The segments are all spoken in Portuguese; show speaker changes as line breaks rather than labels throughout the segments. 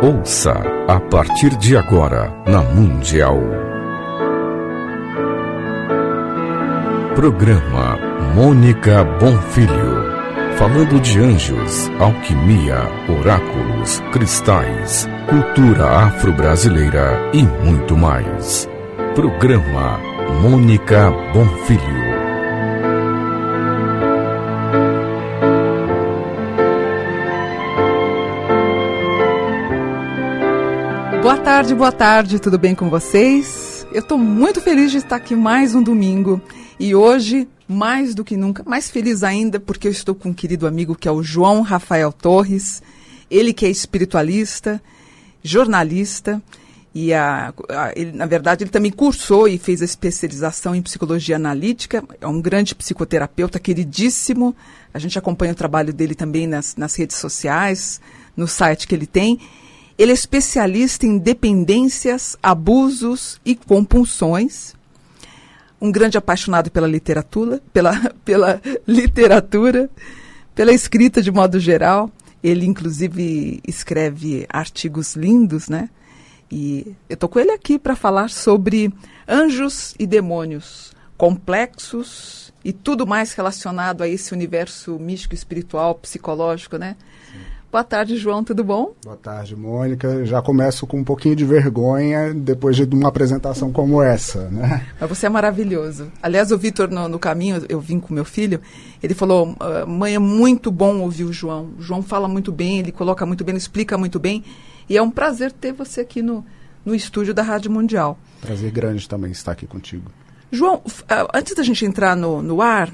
Ouça a partir de agora na Mundial. Programa Mônica Bonfilho. Falando de anjos, alquimia, oráculos, cristais, cultura afro-brasileira e muito mais. Programa Mônica Bonfilho.
Boa tarde, tudo bem com vocês? Eu estou muito feliz de estar aqui mais um domingo e hoje, mais do que nunca, mais feliz ainda porque eu estou com um querido amigo que é o João Rafael Torres, ele que é espiritualista, jornalista e ele, na verdade, ele também cursou e fez a especialização em psicologia analítica, é um grande psicoterapeuta, queridíssimo, a gente acompanha o trabalho dele também nas redes sociais, no site que ele tem. Ele é especialista em dependências, abusos e compulsões. Um grande apaixonado pela literatura, pela literatura, pela escrita de modo geral. Ele, inclusive, escreve artigos lindos, né? E eu estou com ele aqui para falar sobre anjos e demônios, complexos e tudo mais relacionado a esse universo místico, espiritual, psicológico, né? Boa tarde, João, tudo bom?
Boa tarde, Mônica. Já começo com um pouquinho de vergonha depois de uma apresentação como essa, né?
Mas você é maravilhoso. Aliás, o Vitor, no caminho, eu vim com meu filho, ele falou, mãe, é muito bom ouvir o João. O João fala muito bem, ele coloca muito bem, ele explica muito bem. E é um prazer ter você aqui no estúdio da Rádio Mundial.
Prazer grande também estar aqui contigo.
João, antes da gente entrar no ar,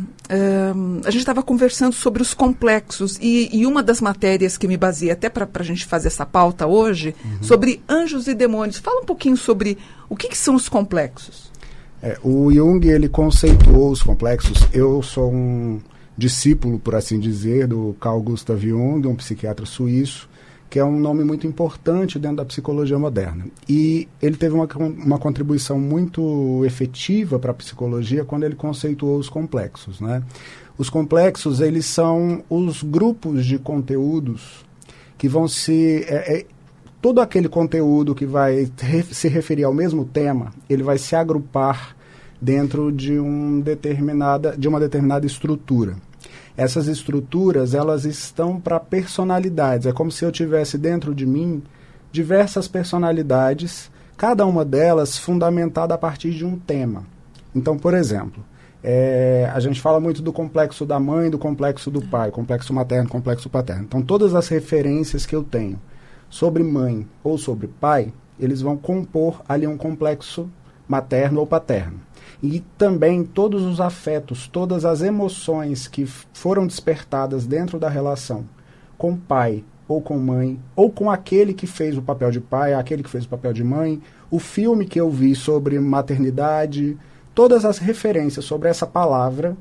a gente estava conversando sobre os complexos e uma das matérias que me baseei até para a gente fazer essa pauta hoje, sobre anjos e demônios. Fala um pouquinho sobre o que são os complexos.
O Jung, ele conceituou os complexos. Eu sou um discípulo, por assim dizer, do Carl Gustav Jung, um psiquiatra suíço, que é um nome muito importante dentro da psicologia moderna. E ele teve uma contribuição muito efetiva para a psicologia quando ele conceituou os complexos, né? Os complexos, eles são os grupos de conteúdos que vão todo aquele conteúdo que vai se referir ao mesmo tema, ele vai se agrupar dentro de uma determinada estrutura. Essas estruturas, elas estão para personalidades. É como se eu tivesse dentro de mim diversas personalidades, cada uma delas fundamentada a partir de um tema. Então, por exemplo, a gente fala muito do complexo da mãe, do complexo do pai, complexo materno, complexo paterno. Então, todas as referências que eu tenho sobre mãe ou sobre pai, eles vão compor ali um complexo materno ou paterno. E também todos os afetos, todas as emoções que foram despertadas dentro da relação com pai ou com mãe, ou com aquele que fez o papel de pai, aquele que fez o papel de mãe, o filme que eu vi sobre maternidade, todas as referências sobre essa palavra,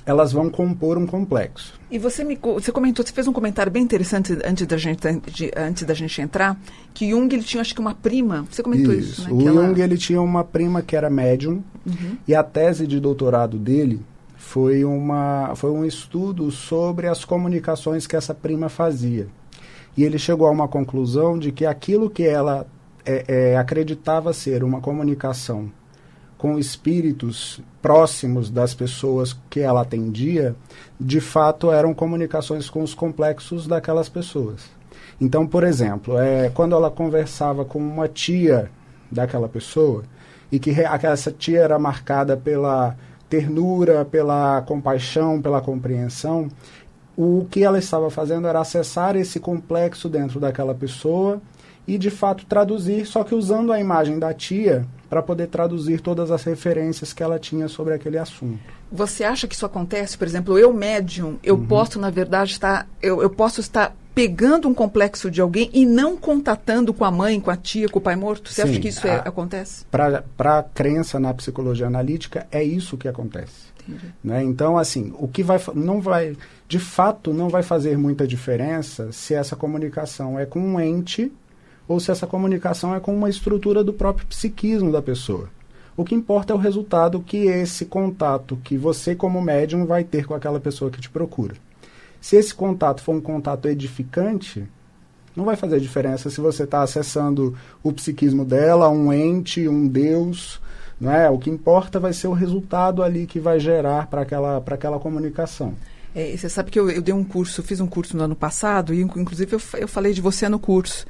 elas vão compor um complexo. E
você comentou, você fez um comentário bem interessante antes da gente entrar, que Jung ele tinha, acho que uma prima, você comentou isso, né?
O Jung ele tinha uma prima que era médium, e a tese de doutorado dele foi um estudo sobre as comunicações que essa prima fazia. E ele chegou a uma conclusão de que aquilo que ela acreditava ser uma comunicação com espíritos próximos das pessoas que ela atendia, de fato eram comunicações com os complexos daquelas pessoas. Então, por exemplo, quando ela conversava com uma tia daquela pessoa, e que essa tia era marcada pela ternura, pela compaixão, pela compreensão, o que ela estava fazendo era acessar esse complexo dentro daquela pessoa e, de fato, traduzir, só que usando a imagem da tia para poder traduzir todas as referências que ela tinha sobre aquele assunto.
Você acha que isso acontece? Por exemplo, eu médium, eu posso, na verdade, eu posso estar pegando um complexo de alguém e não contatando com a mãe, com a tia, com o pai morto? Você acha que isso acontece?
Para a crença na psicologia analítica, é isso que acontece. Né? Então, assim, de fato, não vai fazer muita diferença se essa comunicação é com um ente ou se essa comunicação é com uma estrutura do próprio psiquismo da pessoa. O que importa é o resultado que esse contato que você, como médium, vai ter com aquela pessoa que te procura. Se esse contato for um contato edificante, Não vai fazer diferença se você está acessando o psiquismo dela, um ente, um Deus, não é? O que importa vai ser o resultado ali que vai gerar para aquela comunicação.
Você sabe que eu dei um curso, fiz um curso no ano passado, e inclusive eu falei de você no curso.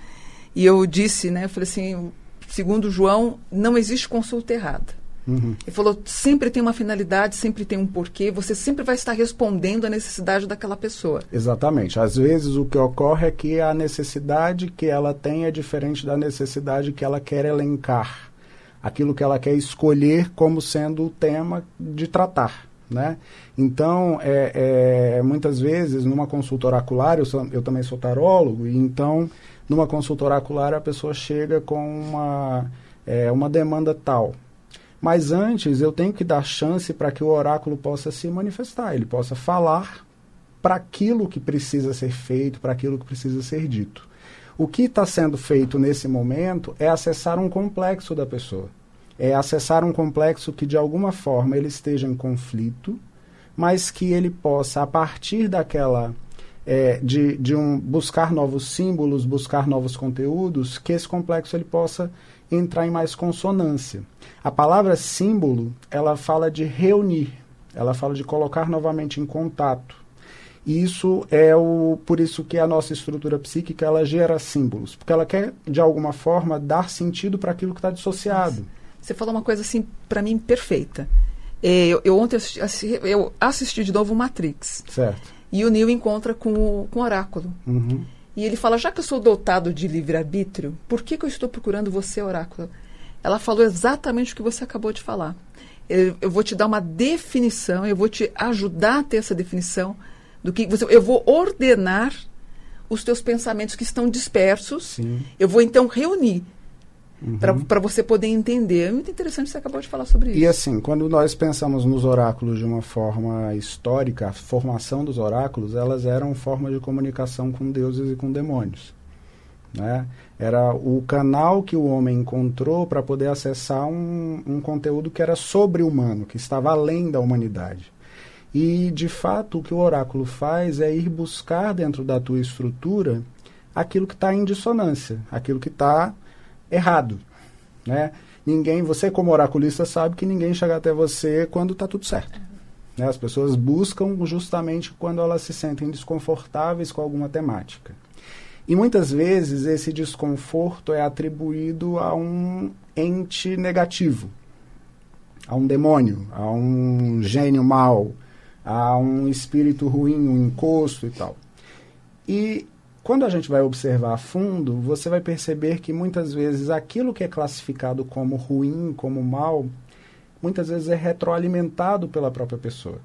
E eu disse, né, eu falei assim, segundo João, não existe consulta errada. Ele falou, sempre tem uma finalidade, sempre tem um porquê, você sempre vai estar respondendo à necessidade daquela pessoa.
Exatamente. Às vezes o que ocorre é que a necessidade que ela tem é diferente da necessidade que ela quer elencar. Aquilo que ela quer escolher como sendo o tema de tratar, né? Então, muitas vezes, numa consulta oracular, eu também sou tarólogo, e então, numa consulta oracular, a pessoa chega com uma demanda tal. Mas antes eu tenho que dar chance para que o oráculo possa se manifestar, ele possa falar para aquilo que precisa ser feito, para aquilo que precisa ser dito. O que está sendo feito nesse momento é acessar um complexo da pessoa. É acessar um complexo que de alguma forma ele esteja em conflito, mas que ele possa, a partir daquela, buscar novos símbolos, buscar novos conteúdos, que esse complexo ele possa entrar em mais consonância. A palavra símbolo, ela fala de reunir, ela fala de colocar novamente em contato. E isso por isso que a nossa estrutura psíquica, ela gera símbolos, porque ela quer, de alguma forma, dar sentido para aquilo que está dissociado.
Você falou uma coisa, assim, para mim, perfeita. Ontem eu assisti de novo o Matrix.
Certo.
E o Neo encontra com o oráculo. E ele fala, já que eu sou dotado de livre-arbítrio, por que eu estou procurando você, oráculo? Ela falou exatamente o que você acabou de falar. Eu vou te dar uma definição, eu vou te ajudar a ter essa definição do que eu vou ordenar os teus pensamentos que estão dispersos.
Sim.
Eu vou então reunir para você poder entender. É muito interessante, você acabou de falar sobre isso.
E assim, quando nós pensamos nos oráculos de uma forma histórica, a formação dos oráculos, elas eram forma de comunicação com deuses e com demônios, né? Era o canal que o homem encontrou para poder acessar um conteúdo que era sobre-humano, que estava além da humanidade. E, de fato, o que o oráculo faz é ir buscar dentro da tua estrutura aquilo que está em dissonância, aquilo que está errado, né? Você como oraculista sabe que ninguém chega até você quando está tudo certo, né? As pessoas buscam justamente quando elas se sentem desconfortáveis com alguma temática. E muitas vezes esse desconforto é atribuído a um ente negativo, a um demônio, a um gênio mau, a um espírito ruim, um encosto e tal. E quando a gente vai observar a fundo, você vai perceber que muitas vezes aquilo que é classificado como ruim, como mal, muitas vezes é retroalimentado pela própria pessoa,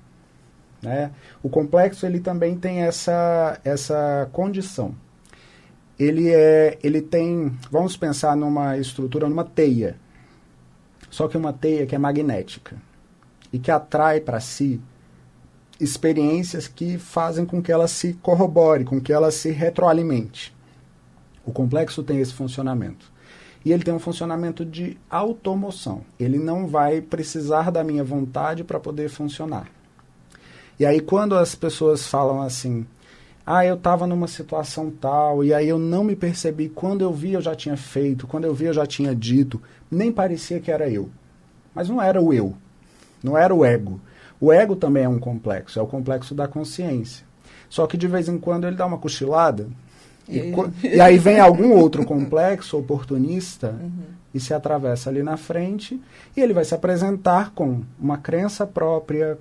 né? O complexo ele também tem essa condição. Ele tem, vamos pensar numa estrutura, numa teia, só que uma teia que é magnética e que atrai para si experiências que fazem com que ela se corrobore, com que ela se retroalimente. O complexo tem esse funcionamento. E ele tem um funcionamento de automoção. Ele não vai precisar da minha vontade para poder funcionar. E aí quando as pessoas falam assim, eu estava numa situação tal, e aí eu não me percebi, quando eu vi eu já tinha feito, quando eu vi eu já tinha dito, nem parecia que era eu. Mas não era o eu, não era o ego. O ego também é um complexo, é o complexo da consciência. Só que de vez em quando ele dá uma cochilada, e aí vem algum outro complexo oportunista e se atravessa ali na frente, e ele vai se apresentar com uma crença própria,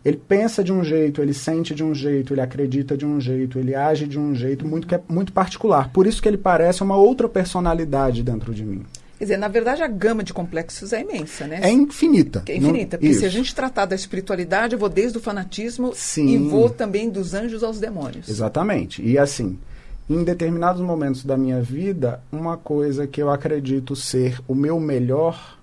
ele pensa de um jeito, ele sente de um jeito, ele acredita de um jeito, ele age de um jeito que é muito particular. Por isso que ele parece uma outra personalidade dentro de mim.
Quer dizer, na verdade, a gama de complexos é imensa, né?
É infinita.
É infinita, porque se a gente tratar da espiritualidade, eu vou desde o fanatismo e vou também dos anjos aos demônios.
Exatamente. E assim, em determinados momentos da minha vida, uma coisa que eu acredito ser o meu melhor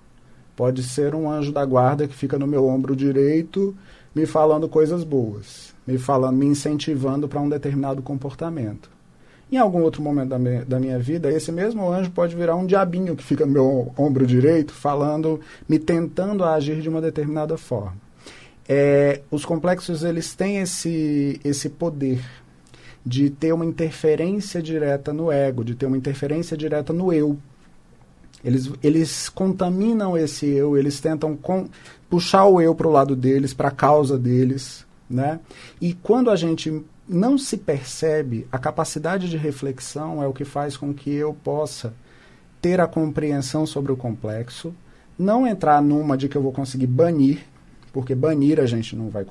pode ser um anjo da guarda que fica no meu ombro direito me falando coisas boas, me incentivando para um determinado comportamento. Em algum outro momento da minha vida, esse mesmo anjo pode virar um diabinho que fica no meu ombro direito, me tentando a agir de uma determinada forma. Os complexos, eles têm esse poder de ter uma interferência direta no ego, de ter uma interferência direta no eu. Eles contaminam esse eu, eles tentam puxar o eu para o lado deles, para a causa deles, né? E quando a gente não se percebe, a capacidade de reflexão é o que faz com que eu possa ter a compreensão sobre o complexo, não entrar numa de que eu vou conseguir banir, porque banir a gente não vai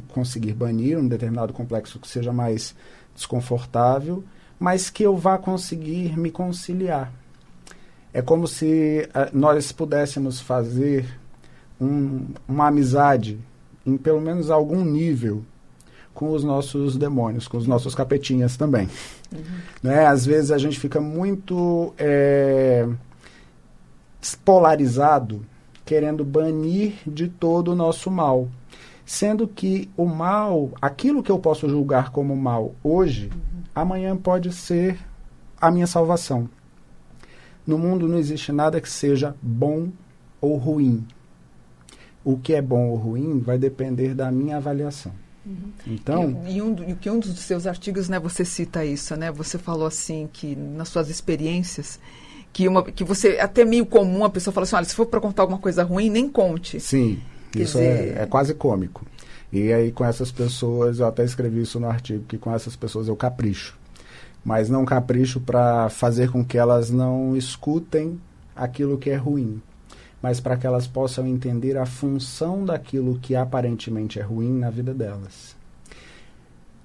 conseguir banir um determinado complexo que seja mais desconfortável, mas que eu vá conseguir me conciliar. É como se nós pudéssemos fazer uma amizade, em pelo menos algum nível, com os nossos demônios, com os nossos capetinhas também. Né? Às vezes a gente fica muito polarizado, querendo banir de todo o nosso mal. Sendo que o mal, aquilo que eu posso julgar como mal hoje, amanhã pode ser a minha salvação. No mundo não existe nada que seja bom ou ruim. O que é bom ou ruim vai depender da minha avaliação. Então,
e um dos seus artigos, né, você cita isso, né? Você falou assim que nas suas experiências que você até meio comum a pessoa fala assim, olha, se for para contar alguma coisa ruim, nem conte.
Sim, isso é quase cômico. E aí com essas pessoas, eu até escrevi isso no artigo, que com essas pessoas eu capricho. Mas não capricho para fazer com que elas não escutem aquilo que é ruim, mas para que elas possam entender a função daquilo que aparentemente é ruim na vida delas.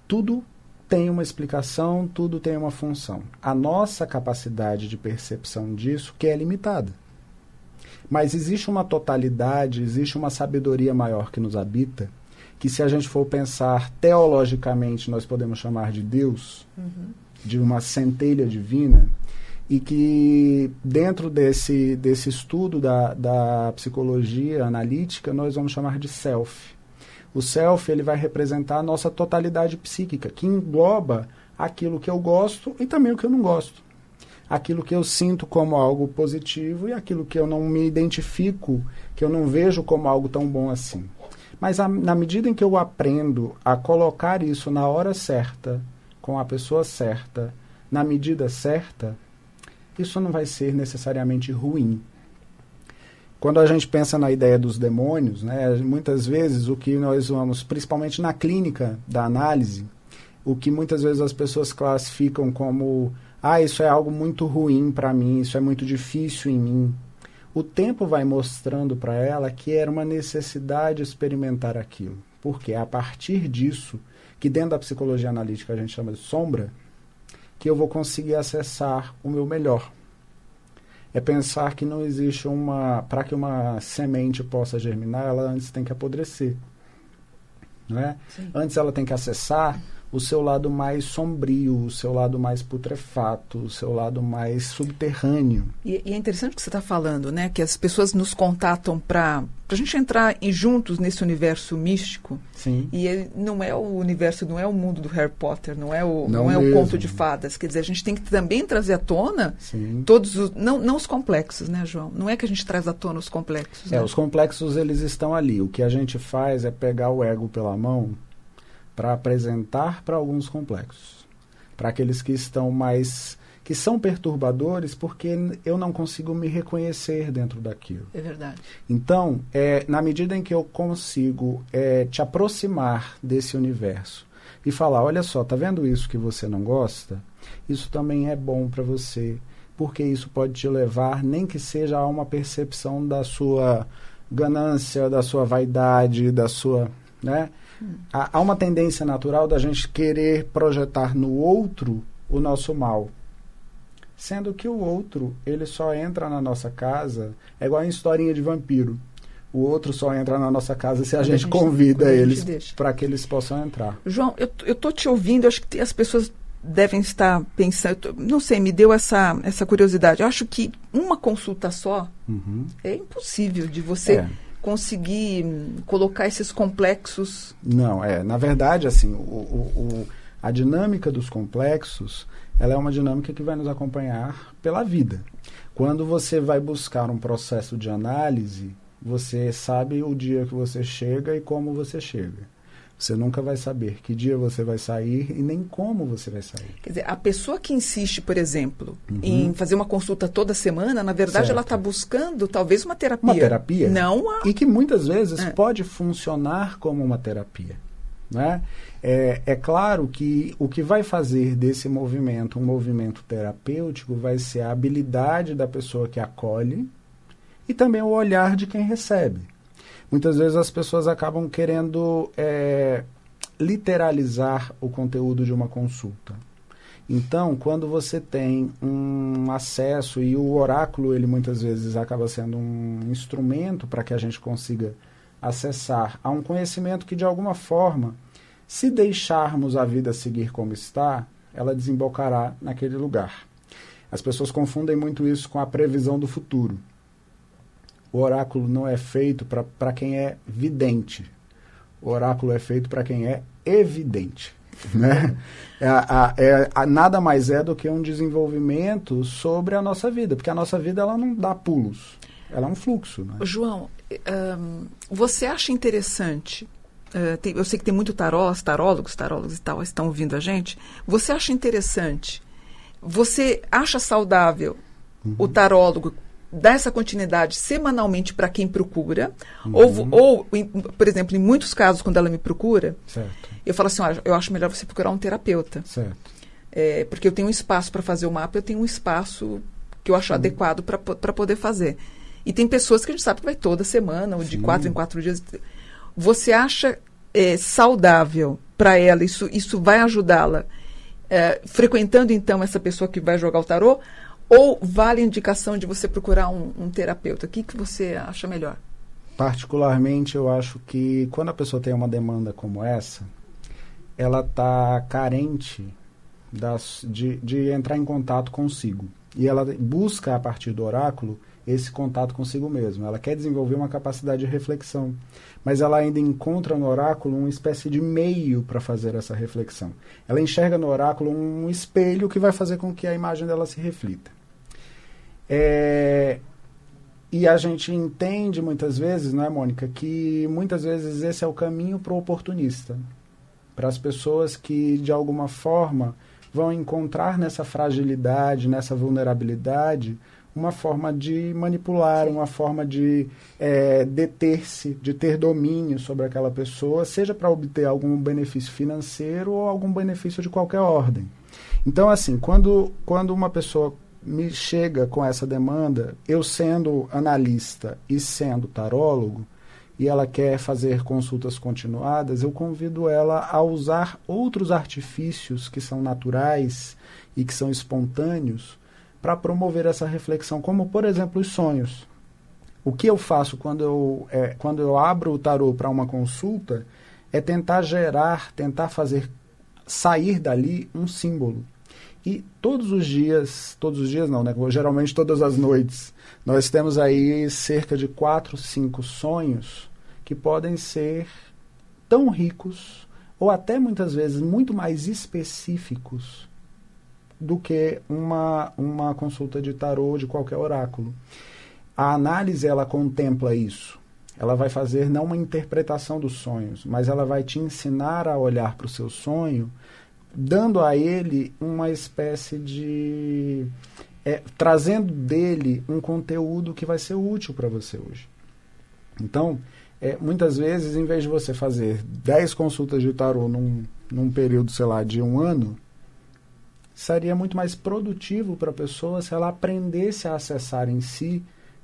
Tudo tem uma explicação, tudo tem uma função. A nossa capacidade de percepção disso que é limitada. Mas existe uma totalidade, existe uma sabedoria maior que nos habita, que se a gente for pensar teologicamente, nós podemos chamar de Deus, de uma centelha divina, e que dentro desse estudo da psicologia analítica nós vamos chamar de self. O self ele vai representar a nossa totalidade psíquica, que engloba aquilo que eu gosto e também o que eu não gosto. Aquilo que eu sinto como algo positivo e aquilo que eu não me identifico, que eu não vejo como algo tão bom assim. Mas na medida em que eu aprendo a colocar isso na hora certa, com a pessoa certa, na medida certa, isso não vai ser necessariamente ruim. Quando a gente pensa na ideia dos demônios, né, muitas vezes o que nós vamos, principalmente na clínica da análise, o que muitas vezes as pessoas classificam como isso é algo muito ruim para mim, isso é muito difícil em mim. O tempo vai mostrando para ela que era uma necessidade experimentar aquilo. Porque é a partir disso, que dentro da psicologia analítica a gente chama de sombra, que eu vou conseguir acessar o meu melhor. É pensar que não existe para que uma semente possa germinar, ela antes tem que apodrecer. Não é? Antes ela tem que acessar o seu lado mais sombrio, o seu lado mais putrefato, o seu lado mais subterrâneo.
E é interessante o que você está falando, né? Que as pessoas nos contatam para a gente entrar juntos nesse universo místico.
Sim.
E não é o universo, não é o mundo do Harry Potter, não é o
mesmo.
conto de fadas. Quer dizer, a gente tem que também trazer à tona
Sim.
todos os... Não os complexos, né, João? Não é que a gente traz à tona os complexos. Né?
Os complexos, eles estão ali. O que a gente faz é pegar o ego pela mão para apresentar para alguns complexos, para aqueles que estão que são perturbadores porque eu não consigo me reconhecer dentro daquilo.
É verdade.
Então, na medida em que eu consigo te aproximar desse universo e falar, olha só, tá vendo isso que você não gosta? Isso também é bom para você, porque isso pode te levar, nem que seja a uma percepção da sua ganância, da sua vaidade, da sua... né? Há uma tendência natural da gente querer projetar no outro o nosso mal. Sendo que o outro, ele só entra na nossa casa, é igual em historinha de vampiro. O outro só entra na nossa casa se a gente convida eles para que eles possam entrar.
João, eu estou te ouvindo, acho que as pessoas devem estar pensando, não sei, me deu essa curiosidade. Eu acho que uma consulta só é impossível de você... conseguir colocar esses complexos...
Não, na verdade, assim, a dinâmica dos complexos, ela é uma dinâmica que vai nos acompanhar pela vida. Quando você vai buscar um processo de análise, você sabe o dia que você chega e como você chega. Você nunca vai saber que dia você vai sair e nem como você vai sair.
Quer dizer, a pessoa que insiste, por exemplo, em fazer uma consulta toda semana, na verdade, ela está buscando talvez uma terapia.
Uma terapia.
Não a...
E que muitas vezes pode funcionar como uma terapia. Né? É claro que o que vai fazer desse movimento um movimento terapêutico vai ser a habilidade da pessoa que acolhe e também o olhar de quem recebe. Muitas vezes as pessoas acabam querendo literalizar o conteúdo de uma consulta. Então, quando você tem um acesso, e o oráculo, ele muitas vezes acaba sendo um instrumento para que a gente consiga acessar a um conhecimento que, de alguma forma, se deixarmos a vida seguir como está, ela desembocará naquele lugar. As pessoas confundem muito isso com a previsão do futuro. O oráculo não é feito para quem é vidente. O oráculo é feito para quem é evidente. Né? Nada mais é do que um desenvolvimento sobre a nossa vida, porque a nossa vida ela não dá pulos, ela é um fluxo. Né?
João, você acha interessante, eu sei que tem muito tarólogos e tal, estão ouvindo a gente, você acha interessante, você acha saudável o tarólogo dar essa continuidade semanalmente para quem procura, ou, por exemplo, em muitos casos, quando ela me procura,
certo.
Eu falo assim, olha, eu acho melhor você procurar um terapeuta.
Certo.
Porque eu tenho um espaço para fazer o mapa, eu tenho um espaço que eu acho adequado para poder fazer. E tem pessoas que a gente sabe que vai toda semana, ou de 4 em 4 dias. Você acha saudável para ela, isso vai ajudá-la, frequentando então essa pessoa que vai jogar o tarô, ou vale a indicação de você procurar um terapeuta? O que você acha melhor?
Particularmente, eu acho que quando a pessoa tem uma demanda como essa, ela está carente de entrar em contato consigo. E ela busca, a partir do oráculo, esse contato consigo mesma. Ela quer desenvolver uma capacidade de reflexão. Mas ela ainda encontra no oráculo uma espécie de meio para fazer essa reflexão. Ela enxerga no oráculo um espelho que vai fazer com que a imagem dela se reflita. E a gente entende muitas vezes, não é, Mônica, que muitas vezes esse é o caminho para o oportunista. Para as pessoas que, de alguma forma, vão encontrar nessa fragilidade, nessa vulnerabilidade, uma forma de manipular, uma forma de deter-se, de ter domínio sobre aquela pessoa, seja para obter algum benefício financeiro ou algum benefício de qualquer ordem. Então, assim, quando uma pessoa me chega com essa demanda, eu sendo analista e sendo tarólogo, e ela quer fazer consultas continuadas, eu convido ela a usar outros artifícios que são naturais e que são espontâneos para promover essa reflexão, como, por exemplo, os sonhos. O que eu faço quando eu abro o tarô para uma consulta é tentar fazer sair dali um símbolo. E todos os dias não, né? Geralmente todas as noites, nós temos aí cerca de 4, 5 sonhos que podem ser tão ricos, ou até muitas vezes muito mais específicos do que uma consulta de tarô de qualquer oráculo. A análise, ela contempla isso. Ela vai fazer não uma interpretação dos sonhos, mas ela vai te ensinar a olhar para o seu sonho, dando a ele uma espécie de... trazendo dele um conteúdo que vai ser útil para você hoje. Então, muitas vezes, em vez de você fazer 10 consultas de tarô num período, sei lá, de 1 ano, seria muito mais produtivo para a pessoa se ela aprendesse a acessar em si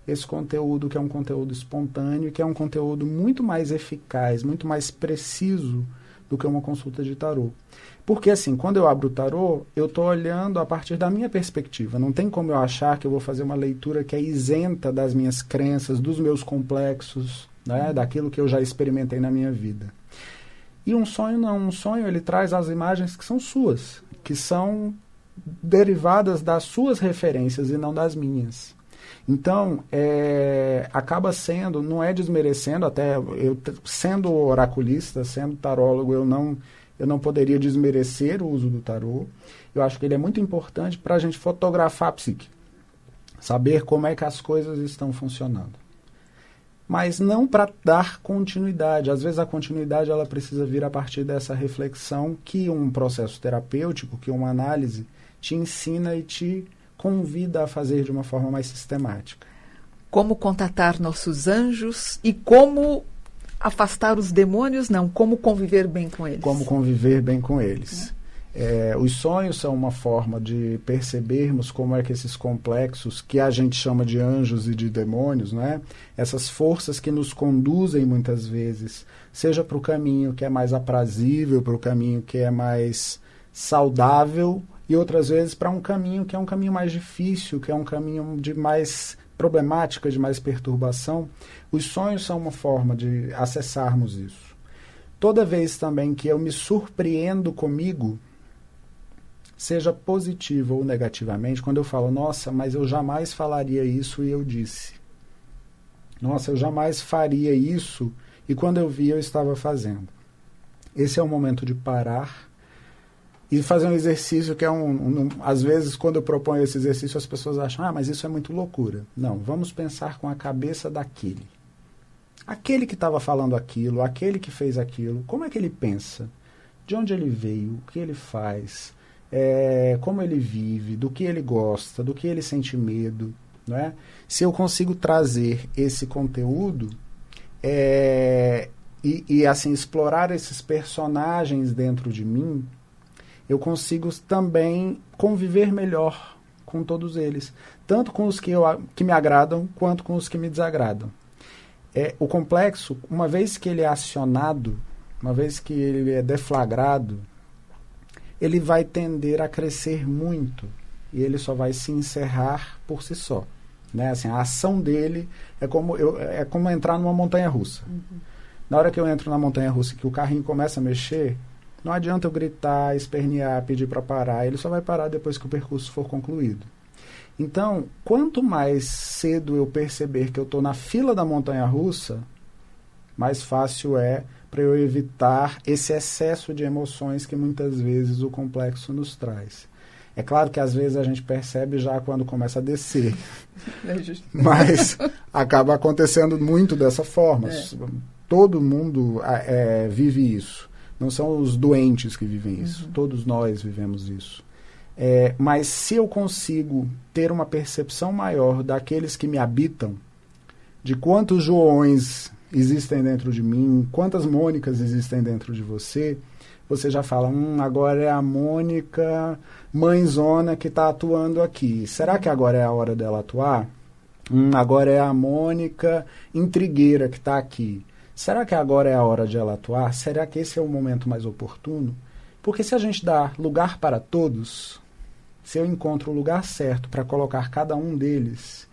esse conteúdo, que é um conteúdo espontâneo, que é um conteúdo muito mais eficaz, muito mais preciso do que uma consulta de tarô. Porque, assim, quando eu abro o tarô, eu estou olhando a partir da minha perspectiva. Não tem como eu achar que eu vou fazer uma leitura que é isenta das minhas crenças, dos meus complexos, né, daquilo que eu já experimentei na minha vida. E um sonho não. Um sonho, ele traz as imagens que são suas, que são derivadas das suas referências e não das minhas. Então, acaba sendo, não é desmerecendo, até eu sendo oraculista, sendo tarólogo, eu não poderia desmerecer o uso do tarô. Eu acho que ele é muito importante para a gente fotografar a psique, saber como é que as coisas estão funcionando. mas não para dar continuidade. Às vezes a continuidade ela precisa vir a partir dessa reflexão que um processo terapêutico, que uma análise te ensina e te convida a fazer de uma forma mais sistemática.
Como contatar nossos anjos e como afastar os demônios, não, como conviver bem com eles.
Como conviver bem com eles. Os sonhos são uma forma de percebermos como é que esses complexos, que a gente chama de anjos e de demônios, não é? Essas forças que nos conduzem muitas vezes, seja para o caminho que é mais aprazível, para o caminho que é mais saudável, e outras vezes para um caminho que é um caminho mais difícil, que é um caminho de mais problemática, de mais perturbação. Os sonhos são uma forma de acessarmos isso. Toda vez também que eu me surpreendo comigo, seja positivo ou negativamente, quando eu falo, nossa, mas eu jamais falaria isso e eu disse. Nossa, eu jamais faria isso e quando eu vi eu estava fazendo. Esse é o momento de parar e fazer um exercício que é às vezes quando eu proponho esse exercício as pessoas acham, mas isso é muito loucura. Não, vamos pensar com a cabeça daquele. Aquele que estava falando aquilo, aquele que fez aquilo, como é que ele pensa? De onde ele veio? O que ele faz? Como ele vive? Do que ele gosta? Do que ele sente medo? Não é? Se eu consigo trazer esse conteúdo e assim, explorar esses personagens dentro de mim, eu consigo também conviver melhor com todos eles. Tanto com os que me agradam, quanto com os que me desagradam. O complexo, uma vez que ele é acionado, uma vez que ele é deflagrado, ele vai tender a crescer muito e ele só vai se encerrar por si só. Né? Assim, a ação dele é como entrar numa montanha-russa. Na hora que eu entro na montanha-russa e que o carrinho começa a mexer, não adianta eu gritar, espernear, pedir para parar, ele só vai parar depois que o percurso for concluído. Então, quanto mais cedo eu perceber que eu estou na fila da montanha-russa, mais fácil é para eu evitar esse excesso de emoções que muitas vezes o complexo nos traz. É claro que às vezes a gente percebe já quando começa a descer, mas acaba acontecendo muito dessa forma. Todo mundo vive isso. Não são os doentes que vivem isso, todos nós vivemos isso. Mas se eu consigo ter uma percepção maior daqueles que me habitam, de quantos Joões existem dentro de mim, quantas Mônicas existem dentro de você, você já fala, agora é a Mônica mãezona que está atuando aqui. Será que agora é a hora dela atuar? Agora é a Mônica intrigueira que está aqui. Será que agora é a hora de ela atuar? Será que esse é o momento mais oportuno? Porque se a gente dá lugar para todos, se eu encontro o lugar certo para colocar cada um deles,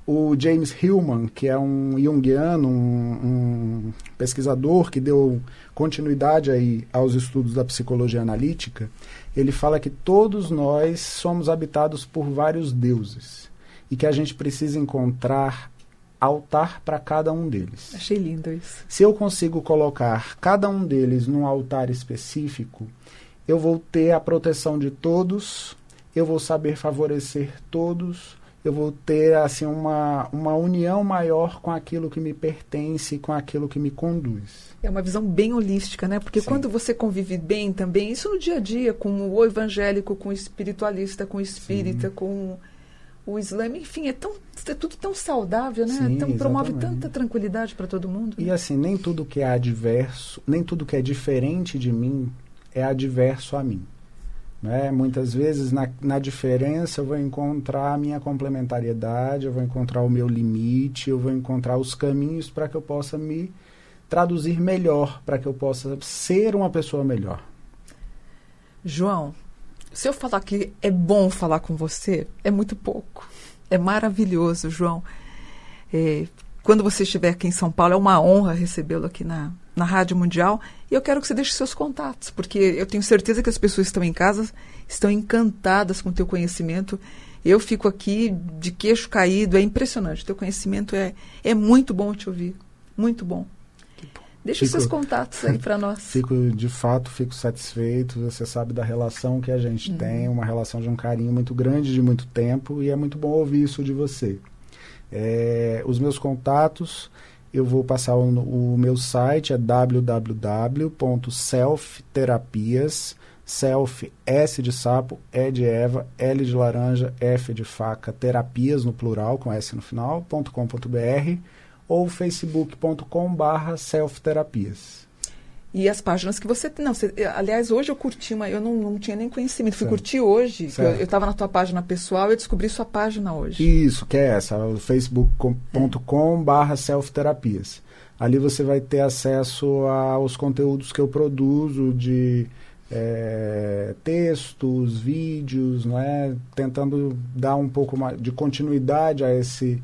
o James Hillman, que é um junguiano, um pesquisador que deu continuidade aí aos estudos da psicologia analítica, ele fala que todos nós somos habitados por vários deuses e que a gente precisa encontrar altar para cada um deles.
Achei lindo isso.
Se eu consigo colocar cada um deles num altar específico, eu vou ter a proteção de todos, eu vou saber favorecer todos, eu vou ter assim, uma união maior com aquilo que me pertence, com aquilo que me conduz.
É uma visão bem holística, né? Porque quando você convive bem também, isso no dia a dia, com o evangélico, com o espiritualista, com o espírita, com o Islã, enfim, é tudo tão saudável, né?
Sim,
promove tanta tranquilidade para todo mundo.
E
né?
assim, nem tudo que é adverso, nem tudo que é diferente de mim é adverso a mim. Né? Muitas vezes na diferença eu vou encontrar a minha complementariedade, eu vou encontrar o meu limite, eu vou encontrar os caminhos para que eu possa me traduzir melhor, para que eu possa ser uma pessoa melhor.
João, se eu falar que é bom falar com você, é muito pouco. É maravilhoso, João. Quando você estiver aqui em São Paulo, é uma honra recebê-lo aqui na Rádio Mundial. E eu quero que você deixe seus contatos, porque eu tenho certeza que as pessoas que estão em casa estão encantadas com o teu conhecimento. Eu fico aqui de queixo caído, é impressionante. O teu conhecimento é muito bom te ouvir, muito bom. Deixa os seus contatos aí para nós.
Fico satisfeito. Você sabe da relação que a gente tem, uma relação de um carinho muito grande, de muito tempo, e é muito bom ouvir isso de você. Os meus contatos eu vou passar o meu site, é www.selfterapias, self, S de sapo, E de Eva, L de laranja, F de faca, terapias no plural, com S no final, .com.br, ou facebook.com/selfterapias.
E as páginas que você tem. Não, aliás, hoje eu curti eu não tinha nem conhecimento. Fui curtir hoje. Eu estava na tua página pessoal e eu descobri sua página hoje.
Isso, que é essa, facebook.com/selfterapias. Ali você vai ter acesso aos conteúdos que eu produzo de textos, vídeos, não é? Tentando dar um pouco mais de continuidade a esse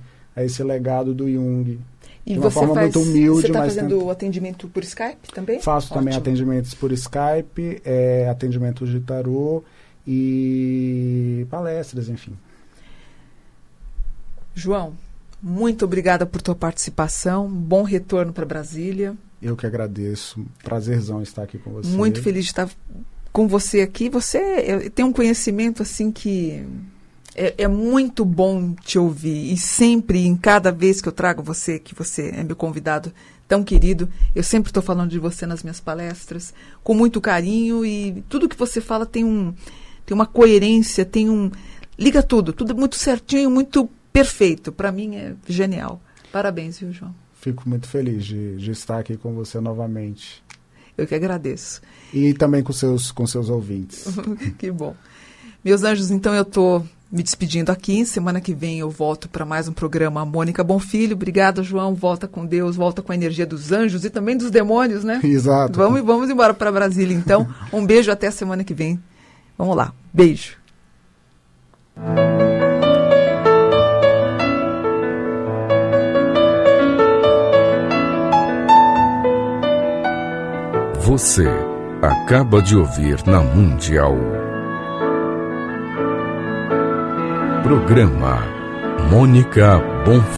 legado do Jung.
E
de uma forma muito humilde.
Você está fazendo atendimento por Skype também?
Faço também atendimentos por Skype, atendimentos de tarô e palestras, enfim.
João, muito obrigada por tua participação. Bom retorno para Brasília.
Eu que agradeço. Prazerzão estar aqui com você.
Muito feliz de estar com você aqui. Você tem um conhecimento assim que é muito bom te ouvir. E sempre, em cada vez que eu trago você, que você é meu convidado tão querido, eu sempre estou falando de você nas minhas palestras, com muito carinho, e tudo que você fala tem uma coerência, liga tudo muito certinho, muito perfeito. Para mim é genial. Parabéns, viu, João?
Fico muito feliz de estar aqui com você novamente.
Eu que agradeço.
E também com seus ouvintes.
Que bom. Meus anjos, então eu estou me despedindo aqui. Semana que vem eu volto para mais um programa Mônica Bonfilho. Obrigada, João. Volta com Deus, volta com a energia dos anjos e também dos demônios, né?
Exato.
Vamos embora para Brasília, então. Um beijo, até a semana que vem. Vamos lá. Beijo.
Você acaba de ouvir na Mundial. Programa Mônica Bonfilho.